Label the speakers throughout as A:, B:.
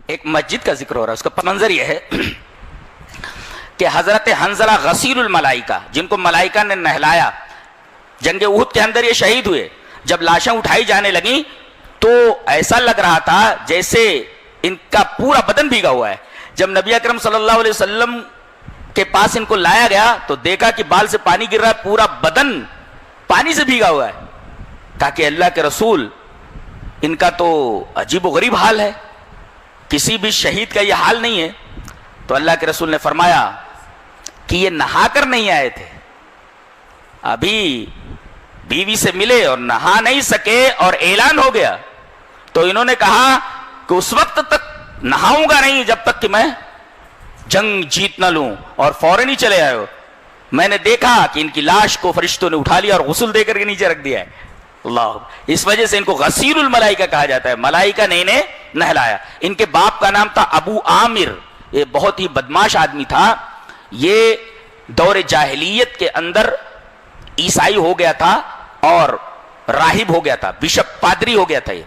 A: ایک مسجد کا ذکر ہو رہا ہے، اس کا منظر یہ ہے کہ حضرت حنظلہ غسیل الملائکہ، جن کو ملائکہ نے نہلایا، جنگ احد کے اندر یہ شہید ہوئے، جب لاشیں اٹھائی جانے لگیں تو ایسا لگ رہا تھا جیسے ان کا پورا بدن بھیگا ہوا ہے۔ جب نبی اکرم صلی اللہ علیہ وسلم کے پاس ان کو لایا گیا تو دیکھا کہ بال سے پانی گر رہا ہے، پورا بدن پانی سے بھیگا ہوا ہے۔ کہا کہ اللہ کے رسول، ان کا تو عجیب و غریب حال ہے، کسی بھی شہید کا یہ حال نہیں ہے۔ تو اللہ کے رسول نے فرمایا کہ یہ نہا کر نہیں آئے تھے، ابھی بیوی سے ملے اور نہا نہیں سکے اور اعلان ہو گیا، تو انہوں نے کہا کہ اس وقت تک نہاؤں گا نہیں جب تک کہ میں جنگ جیت نہ لوں، اور فوراً ہی چلے آئے ہو۔ میں نے دیکھا کہ ان کی لاش کو فرشتوں نے اٹھا لیا اور غسل دے کر کے نیچے رکھ دیا ہے۔ اللہ، اس وجہ سے ان کو غسیل الملائکہ کہا جاتا ہے، ملائکہ نے انہیں نہلایا۔ ان کے باپ کا نام تھا ابو عامر، یہ بہت ہی بدماش آدمی تھا، یہ دور جاہلیت کے اندر عیسائی ہو گیا تھا اور راہب ہو گیا تھا، بشپ پادری ہو گیا تھا یہ،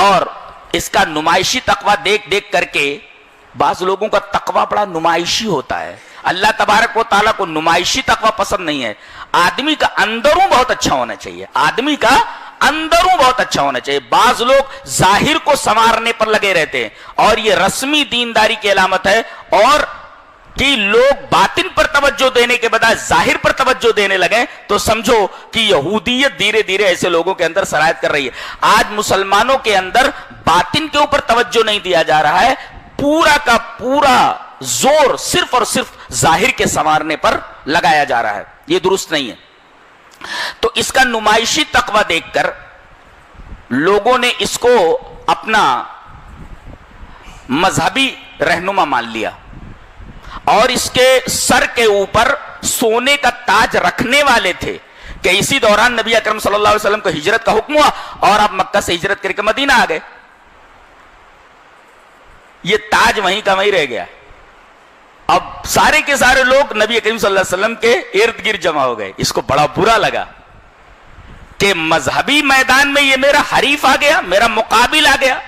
A: اور اس کا نمائشی تقوی دیکھ دیکھ کر کے، بعض لوگوں کا تقوی بڑا نمائشی ہوتا ہے، اللہ تبارک و تعالیٰ کو نمائشی تقوی پسند نہیں ہے۔ آدمی کا اندروں بہت اچھا ہونا چاہیے، آدمی کا اندروں بہت اچھا ہونا چاہیے۔ بعض لوگ ظاہر کو سنوارنے پر لگے رہتے ہیں اور یہ رسمی دینداری کی علامت ہے، اور کہ لوگ باطن پر توجہ دینے کے بجائے ظاہر پر توجہ دینے لگے تو سمجھو کہ یہودیت دھیرے دھیرے ایسے لوگوں کے اندر سرایت کر رہی ہے۔ آج مسلمانوں کے اندر باطن کے اوپر توجہ نہیں دیا جا رہا ہے، پورا کا پورا زور صرف اور صرف ظاہر کے سنوارنے پر لگایا جا رہا ہے، یہ درست نہیں ہے۔ تو اس کا نمائشی تقوی دیکھ کر لوگوں نے اس کو اپنا مذہبی رہنما مان لیا، اور اس کے سر کے اوپر سونے کا تاج رکھنے والے تھے کہ اسی دوران نبی اکرم صلی اللہ علیہ وسلم کو ہجرت کا حکم ہوا اور آپ مکہ سے ہجرت کر کے مدینہ آ گئے، یہ تاج وہیں کا وہیں رہ گیا۔ اب سارے کے سارے لوگ نبی کریم صلی اللہ علیہ وسلم کے ارد گرد جمع ہو گئے، اس کو بڑا برا لگا کہ مذہبی میدان میں یہ میرا حریف آ گیا، میرا مقابل آ گیا،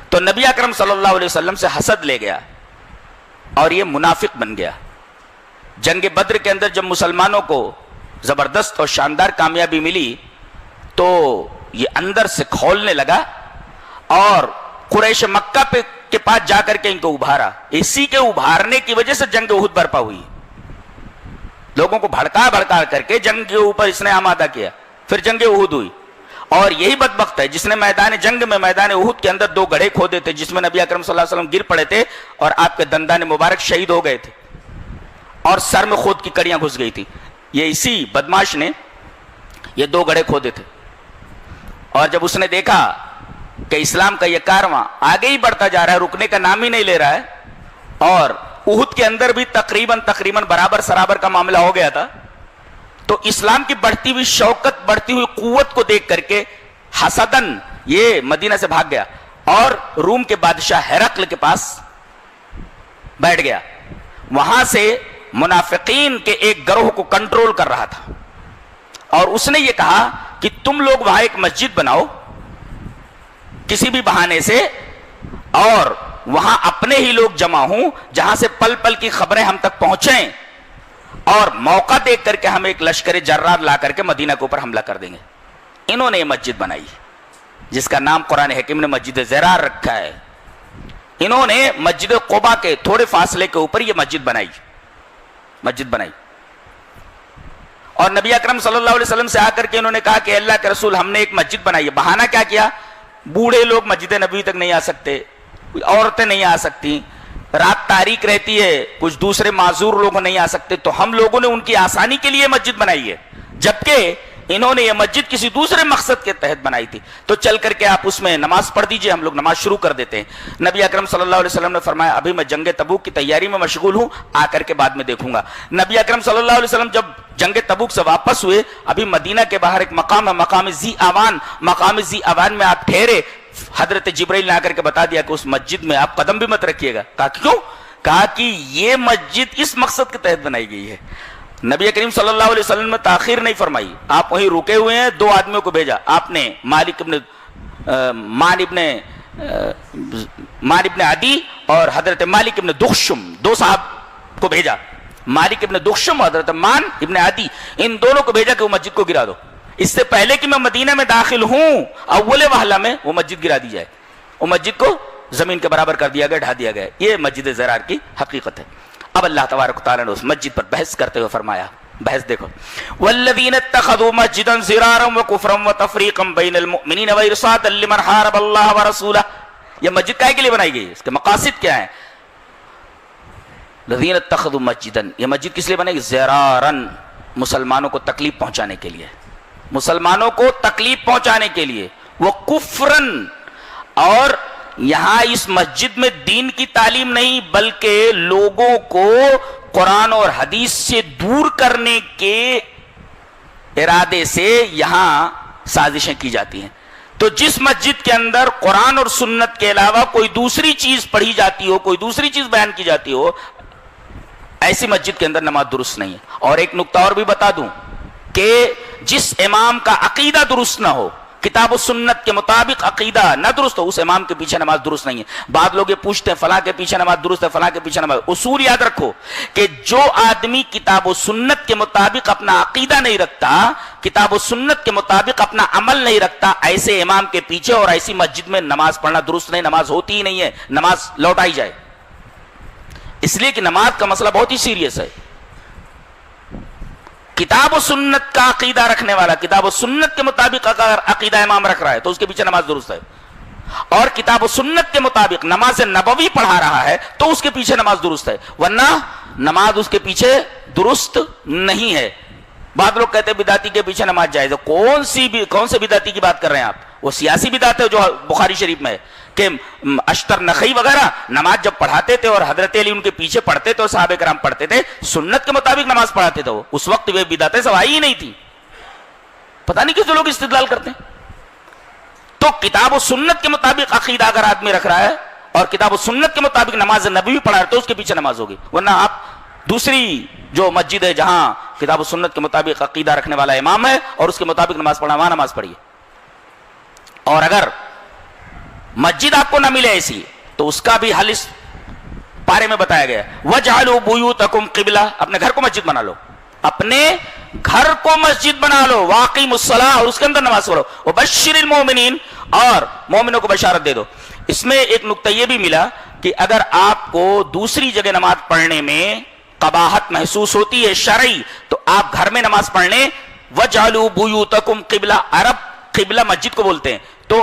A: تو نبی اکرم صلی اللہ علیہ وسلم سے حسد لے گیا اور یہ منافق بن گیا۔ جنگ بدر کے اندر جب مسلمانوں کو زبردست اور شاندار کامیابی ملی تو یہ اندر سے کھولنے لگا اور قریش مکہ کے پاس جا کر کے ان کو ابھارا۔ اسی کے ابھارنے کی وجہ سے جنگ احد برپا ہوئی، لوگوں کو بھڑکا بھڑکا کر کے جنگ کے اوپر اس نے آمادہ کیا، پھر جنگ احد ہوئی۔ اور یہی بدبخت ہے جس نے میدان جنگ میں میدان احد کے اندر 2 گڑھے کھودے تھے جس میں نبی اکرم صلی اللہ علیہ وسلم گر پڑے تھے اور آپ کے دندان مبارک شہید ہو گئے تھے اور سر میں خود کی کڑیاں گھس گئی تھی، یہ اسی بدماش نے یہ 2 گڑھے کھودے تھے۔ اور جب اس نے دیکھا کہ اسلام کا یہ کارواں آگے ہی بڑھتا جا رہا ہے، رکنے کا نام ہی نہیں لے رہا ہے، اور احد کے اندر بھی تقریباً برابر سرابر کا معاملہ ہو گیا تھا، تو اسلام کی بڑھتی ہوئی شوکت، بڑھتی ہوئی قوت کو دیکھ کر کے حسدن یہ مدینہ سے بھاگ گیا اور روم کے بادشاہ ہرقل کے پاس بیٹھ گیا۔ وہاں سے منافقین کے ایک گروہ کو کنٹرول کر رہا تھا، اور اس نے یہ کہا کہ تم لوگ وہاں ایک مسجد بناؤ کسی بھی بہانے سے، اور وہاں اپنے ہی لوگ جمع ہوں جہاں سے پل پل کی خبریں ہم تک پہنچیں، اور موقع دیکھ کر کے ہم ایک لشکر جرار لا کر کے مدینہ کے اوپر حملہ کر دیں گے۔ انہوں نے یہ مسجد بنائی جس کا نام قرآن حکیم نے مسجد زرار رکھا ہے۔ انہوں نے مسجد قباء کے تھوڑے فاصلے کے اوپر یہ مسجد بنائی، اور نبی اکرم صلی اللہ علیہ وسلم سے آ کر کے انہوں نے کہا کہ اللہ کے رسول ہم نے ایک مسجد بنائی ہے۔ بہانہ کیا کیا؟ بوڑھے لوگ مسجد نبوی تک نہیں آ سکتے، عورتیں نہیں آ سکتی، رات تاریک رہتی ہے، کچھ دوسرے معذور لوگ نہیں آ سکتے، تو ہم لوگوں نے ان کی آسانی کے لیے مسجد بنائی ہے، جبکہ انہوں نے یہ مسجد کسی دوسرے مقصد کے تحت بنائی تھی۔ تو چل کر کے آپ اس میں نماز پڑھ دیجئے، ہم لوگ نماز شروع کر دیتے ہیں۔ نبی اکرم صلی اللہ علیہ وسلم نے فرمایا ابھی میں جنگ تبوک کی تیاری میں مشغول ہوں، آ کر کے بعد میں دیکھوں گا۔ نبی اکرم صلی اللہ علیہ وسلم جب جنگ تبوک سے واپس ہوئے، ابھی مدینہ کے باہر ایک مقام ہے، مقام ذی آوان میں آپ ٹھہرے، حضرت جبرائیل نے آ کر کے بتا دیا کہ اس مسجد میں آپ قدم بھی مت رکھیے گا۔ کہا کیوں؟ کہا کہ یہ مسجد اس مقصد کے تحت بنائی گئی ہے، نبی کریم صلی اللہ علیہ وسلم نے تاخیر نہیں فرمائی، آپ وہیں رکے ہوئے ہیں، دو آدمیوں کو بھیجا آپ نے، مان ابن عدی اور حضرت مالک ابن دخشم، دو صاحب کو بھیجا، مالک ابن دخشم اور حضرت مان ابن عدی، ان دونوں کو بھیجا کہ وہ مسجد کو گرا دو، اس سے پہلے کہ میں مدینہ میں داخل ہوں اول وہلہ میں وہ مسجد گرا دی جائے، وہ مسجد کو زمین کے برابر کر دیا گیا، ڈھا دیا گیا۔ یہ مسجد زرار کی حقیقت ہے۔ اب اللہ تبارک و تعالیٰ نے اس مسجد پر بحث کرتے ہوئے فرمایا، بحث دیکھو، والذین اتخذوا مسجدا ضرارا وکفرا وتفریقا بین المؤمنین وارصادا لمن حارب اللہ ورسولہ، یہ مسجد کائے کے لیے بنائی گئی؟ اس کے مقاصد کیا ہیں؟ الذین اتخذوا مسجدا، یہ مسجد کس لیے بنائی گئی؟ ضرارا، مسلمانوں کو تکلیف پہنچانے کے لیے، مسلمانوں کو تکلیف پہنچانے کے لیے، وکفرا، اور یہاں اس مسجد میں دین کی تعلیم نہیں بلکہ لوگوں کو قرآن اور حدیث سے دور کرنے کے ارادے سے یہاں سازشیں کی جاتی ہیں۔ تو جس مسجد کے اندر قرآن اور سنت کے علاوہ کوئی دوسری چیز پڑھی جاتی ہو، کوئی دوسری چیز بیان کی جاتی ہو، ایسی مسجد کے اندر نماز درست نہیں ہے۔ اور ایک نکتہ اور بھی بتا دوں کہ جس امام کا عقیدہ درست نہ ہو، کتاب و سنت کے مطابق عقیدہ نہ درست ہو، اس امام کے پیچھے نماز درست نہیں ہے۔ بعض لوگ یہ پوچھتے ہیں فلاں کے پیچھے نماز درست ہے، فلاں کے پیچھے نماز، اصول یاد رکھو کہ جو آدمی کتاب و سنت کے مطابق اپنا عقیدہ نہیں رکھتا، کتاب و سنت کے مطابق اپنا عمل نہیں رکھتا، ایسے امام کے پیچھے اور ایسی مسجد میں نماز پڑھنا درست نہیں، نماز ہوتی ہی نہیں ہے، نماز لوٹائی جائے۔ اس لیے کہ نماز کا مسئلہ بہت ہی سیریس ہے۔ کتاب و سنت کا عقیدہ رکھنے والا، کتاب و سنت کے مطابق اگر عقیدہ امام رکھ رہا ہے تو اس کے پیچھے نماز درست ہے، اور کتاب و سنت کے مطابق نماز نبوی پڑھا رہا ہے تو اس کے پیچھے نماز درست ہے، ورنہ نماز اس کے پیچھے درست نہیں ہے۔ بعض لوگ کہتے ہیں بدعتی کے پیچھے نماز جائز ہے۔ کون سے بدعتی کی بات کر رہے ہیں آپ؟ وہ سیاسی بدعت ہے جو بخاری شریف میں ہے کہ اشتر نخعی وغیرہ نماز جب پڑھاتے تھے اور حضرت علی ان کے پیچھے پڑھتے تھے اور صحابہ کرام پڑھتے تھے، سنت کے مطابق نماز پڑھاتے تھے، وہ اس وقت وہ بدعتیں سب آئی ہی نہیں تھی۔ پتہ نہیں کس لوگ استدلال کرتے ہیں۔ تو کتاب و سنت کے مطابق عقیدہ اگر آدمی رکھ رہا ہے اور کتاب و سنت کے مطابق نماز نبوی پڑھا رہا ہے تو اس کے پیچھے نماز ہوگی، ورنہ آپ دوسری جو مسجد ہے جہاں کتاب و سنت کے مطابق عقیدہ رکھنے والا امام ہے اور اس کے مطابق نماز پڑھنا، وہاں نماز پڑھیے۔ اور اگر مسجد آپ کو نہ ملے ایسی تو اس کا بھی حل اس پارے میں بتایا گیا، وَجْعَلُوا بُيُوتَكُمْ قِبْلَةً، اپنے گھر کو مسجد بنا لو، اپنے گھر کو مسجد بنا لو، وَأَقِيمُوا الصَّلَاةَ، اور اس کے اندر نماز پڑھو، وَبَشِّرِ الْمُؤْمِنِينَ، اور مومنوں کو بشارت دے دو۔ اس میں ایک نکتہ یہ بھی ملا کہ اگر آپ کو دوسری جگہ نماز پڑھنے میں قباحت محسوس ہوتی ہے شرعی، تو آپ گھر میں نماز پڑھنے، وَجْعَلُوا بُيُوتَكُمْ قِبْلَةً، عرب قبلہ مسجد کو بولتے ہیں، تو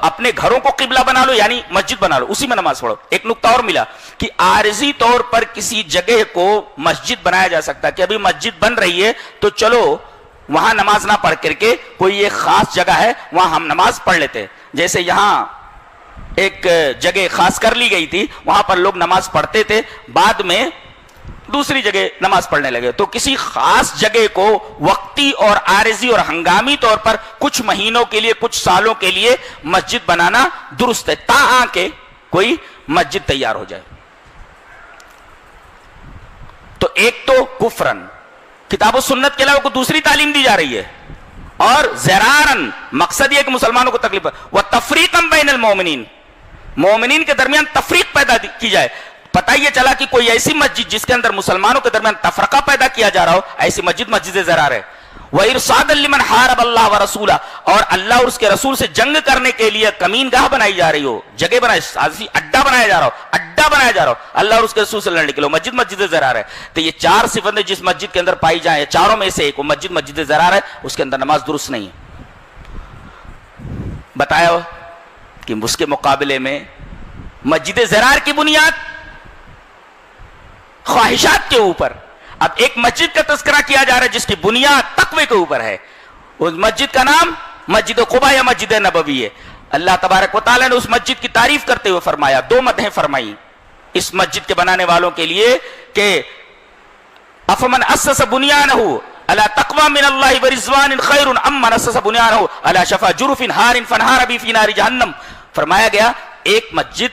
A: اپنے گھروں کو قبلہ بنا لو، یعنی مسجد بنا لو، اسی میں نماز پڑھو۔ ایک نکتہ اور ملا کہ عارضی طور پر کسی جگہ کو مسجد بنایا جا سکتا ہے کہ ابھی مسجد بن رہی ہے تو چلو وہاں نماز نہ پڑھ کر کے کوئی ایک خاص جگہ ہے وہاں ہم نماز پڑھ لیتے ہیں، جیسے یہاں ایک جگہ خاص کر لی گئی تھی، وہاں پر لوگ نماز پڑھتے تھے، بعد میں دوسری جگہ نماز پڑھنے لگے۔ تو کسی خاص جگہ کو وقتی اور عارضی اور ہنگامی طور پر کچھ مہینوں کے لیے، کچھ سالوں کے لیے مسجد بنانا درست ہے، تاہاں کہ کوئی مسجد تیار ہو جائے۔ تو ایک تو کفرن، کتاب و سنت کے علاوہ کوئی دوسری تعلیم دی جا رہی ہے، اور زرارن، مقصد یہ کہ مسلمانوں کو تکلیف ہے، وتفریقا بین المؤمنین، مومنین کے درمیان تفریق پیدا کی جائے۔ پتہ یہ چلا کہ کوئی ایسی مسجد جس کے اندر مسلمانوں کے درمیان تفرقہ پیدا کیا جا رہا ہو، ایسی مسجد مسجد زرار ہے۔ وَإِرْصَادًا لِمَنْ حَارَبَ اللَّهَ وَرَسُولَهُ، اور اللہ اور اس کے رسول سے جنگ کرنے کے لیے کمین گاہ بنائی جا رہی ہو، جگہ بنائی، اڈا بنایا جا رہا ہو، اڈا بنایا جا رہا ہو اللہ اور اس کے رسول سے لڑنے کے لیے، مسجد مسجد زرار ہے۔ تو یہ چار صفتیں جس مسجد کے اندر پائی جائیں، چاروں میں سے ایک وہ مسجد مسجد زرار ہے، اس کے اندر نماز درست نہیں ہے۔ بتایا کہ اس کے مقابلے میں مسجد زرار کی بنیاد خواہشات کے اوپر، اب ایک مسجد کا تذکرہ کیا جا رہا ہے جس کی بنیاد تقوی کے اوپر ہے، اس مسجد کا نام مسجد قباء یا مسجد نبوی ہے۔ اللہ تبارک و تعالیٰ نے اس مسجد کی تعریف کرتے ہوئے فرمایا، دو مدحیں فرمائی اس مسجد کے بنانے والوں کے لیے کہ افمن اسس بنیانہ علی تقوی من اللہ ورضوان خیر ام من اسس بنیانہ علی شفا جرف ہار فانہار بہ فی نار جہنم۔ فرمایا گیا ایک مسجد